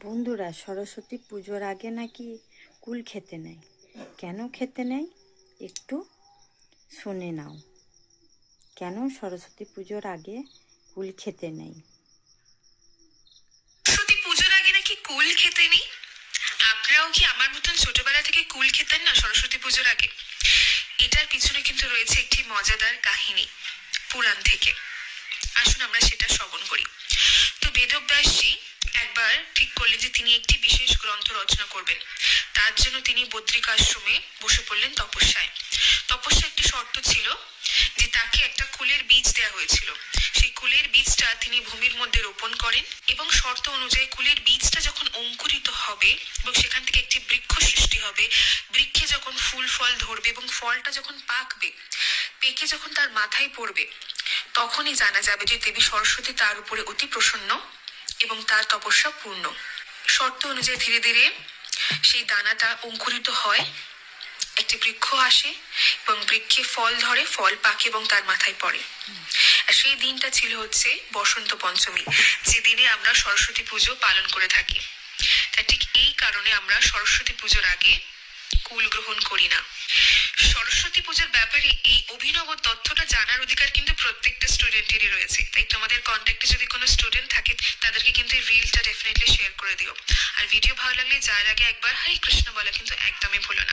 বন্ধুরা, সরস্বতী পুজোর আগে নাকি কুল খেতে নেয়। কেন খেতে নেয় একটু শুনে নাও। কেন সরস্বতী পুজোর আগে কুল খেতে নেয়? সরস্বতী পুজোর আগে নাকি কুল খেতে নেই। আপনারাও কি আমার মতন ছোটবেলা থেকে কুল খেতেন না সরস্বতী পুজোর আগে? এটার পিছনে কিন্তু রয়েছে একটি মজাদার কাহিনী পুরাণ থেকে। আসুন আমরা সেটা শ্রবণ করি। তো বেদব্যাসজি একবার ঠিক করলেন যে তিনি একটি বিশেষ গ্রন্থ রচনা করবেন। তার জন্য তিনি বদ্রিকাশ্রমে বসে পড়লেন তপস্যায়। তপস্যা একটি শর্ত ছিল যে তাকে একটা কুলের বীজ দেওয়া হয়েছিল। সেই কুলের বীজটা তিনি ভূমির মধ্যে রোপণ করেন এবং শর্ত অনুযায়ী কুলের বীজটা যখন অঙ্কুরিত হবে এবং সেখান থেকে একটি বৃক্ষ সৃষ্টি হবে, বৃক্ষে যখন ফুল ফল ধরবে এবং ফলটা যখন পাকবে, পেকে যখন তার মাথায় পড়বে, তখনই জানা যাবে যে দেবী সরস্বতী তার উপরে অতি প্রসন্ন এবং তার তপস্যা পূর্ণ। শর্ত অনুযায়ী ধীরে ধীরে সেই দানাটা অঙ্কুরিত হয়, একটি বৃক্ষ আসে এবং বৃক্ষে ফল ধরে, ফল পাকে এবং তার মাথায় পড়ে। আর সেই দিনটা ছিল হচ্ছে বসন্ত পঞ্চমী, যে দিনে আমরা সরস্বতী পুজো পালন করে থাকি। তা ঠিক এই কারণে আমরা সরস্বতী পুজোর আগে কুল গ্রহণ করি না। সরস্বতী পুজোর ব্যাপারে এই অভিনব তথ্যটা জানার অধিকার কিন্তু প্রত্যেকটা স্টুডেন্টেরই রয়েছে। তাই তোমাদের কন্ট্যাক্টে যদি কোনো স্টুডেন্ট থাকে তাদেরকে কিন্তু এই রিলটা ডেফিনেটলি শেয়ার করে দিও। আর ভিডিও ভালো লাগলে যার আগে একবার হরে কৃষ্ণ বলা কিন্তু একদমই ভুলো না।